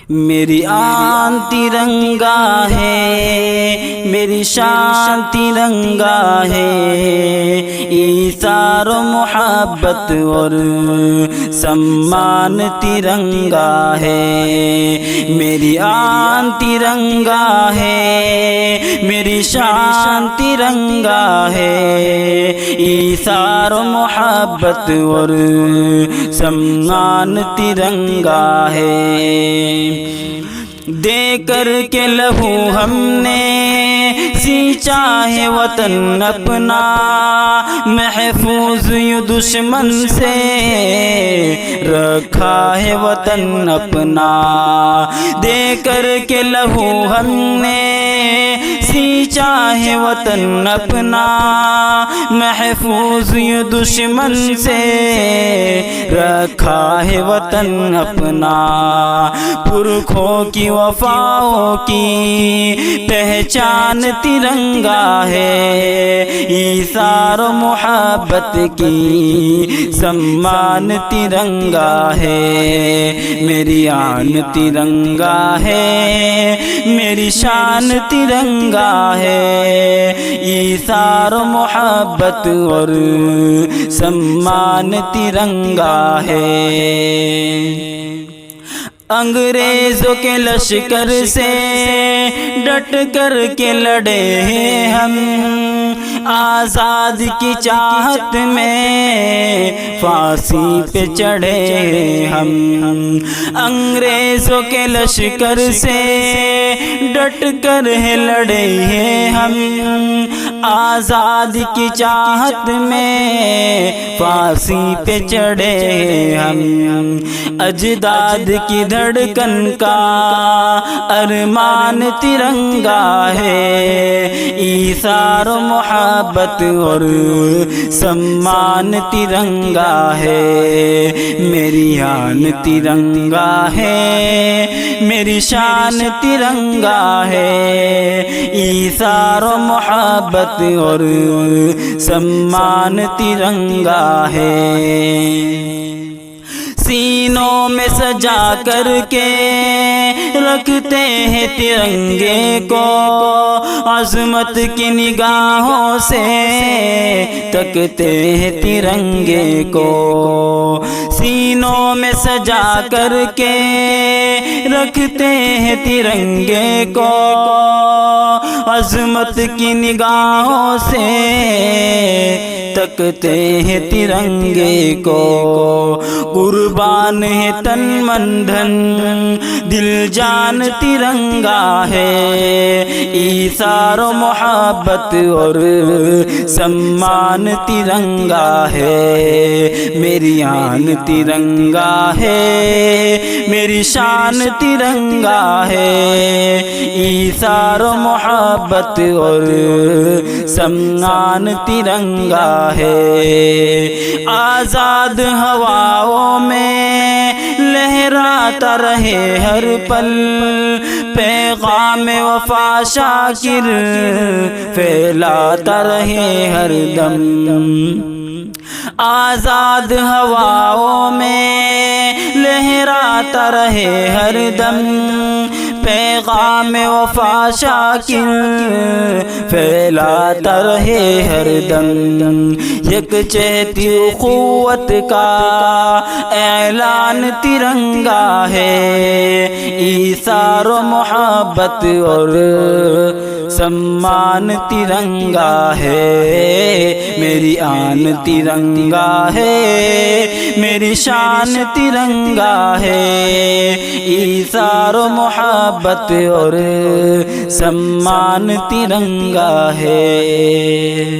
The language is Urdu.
میری آن ترنگا ہے، میری شان ترنگا ہے، ایثار و محبت اور سمان ترنگا ہے۔ میری آن ترنگا ہے، میری شان ترنگا ہے، ایثار و محبت اور سمان ترنگا ہے۔ دے کر کے لہو ہم نے سینچا ہے وطن اپنا، محفوظ یوں دشمن سے رکھا ہے وطن اپنا۔ دے کر کے لہو ہم نے سینچا ہے وطن اپنا، محفوظ یوں دشمن سے رکھا ہے وطن اپنا۔ پرکھوں کی وفاؤں کی پہچان ترنگا ہے، ایثار و محبت کی سمان ترنگا ہے۔ میری آن ترنگا ہے، میری شان ترنگا ہے، ایثار و محبت اور سمان ترنگا ہے۔ انگریزوں کے لشکر سے ڈٹ کر کے لڑے ہیں ہم، آزاد کی چاہت میں پھانسی پہ چڑھے ہم۔ انگریزوں کے لشکر سے ڈٹ کر لڑے ہیں ہم، آزاد کی چاہت میں پھانسی پہ چڑھے ہم۔ اجداد کی دھڑکن کا ارمان ترنگا ہے، ایثار و محبت اور سمان ترنگا ہے۔ میری آن ترنگا ہے، میری شان ترنگا ہے، ایثار و محبت اور سمان ترنگا ہے۔ سینوں میں سجا کر کے رکھتے ہیں ترنگے کو، عظمت کی نگاہوں سے تکتے ہیں ترنگے کو۔ سینوں میں سجا کر کے رکھتے ہیں ترنگے کو، عظمت کی نگاہوں سے تکتے ہیں ترنگے کو۔ قربان ہے تن من دھن دل جان ترنگا ہے، ایثار و محبت اور سمان ترنگا ہے۔ میری آن ترنگا ہے، میری شان ترنگا ہے، ایثار و محبت اور سمان ترنگا ہے۔ آزاد ہواؤں میں لہراتا رہے ہر پل، پیغام وفا شاکر پھیلاتا رہے ہر دم۔ آزاد ہواؤں میں لہراتا رہے ہر دم، پیغام وفا شاکر پھیلاتا رہے ہر دم۔ یکجہتی اخوت کا اعلان ترنگا ہے، ایثار و محبت اور سمان ترنگا ہے۔ میری آن ترنگا ہے، میری شان ترنگا ہے، ایثار و محبت اور سمان ترنگا ہے۔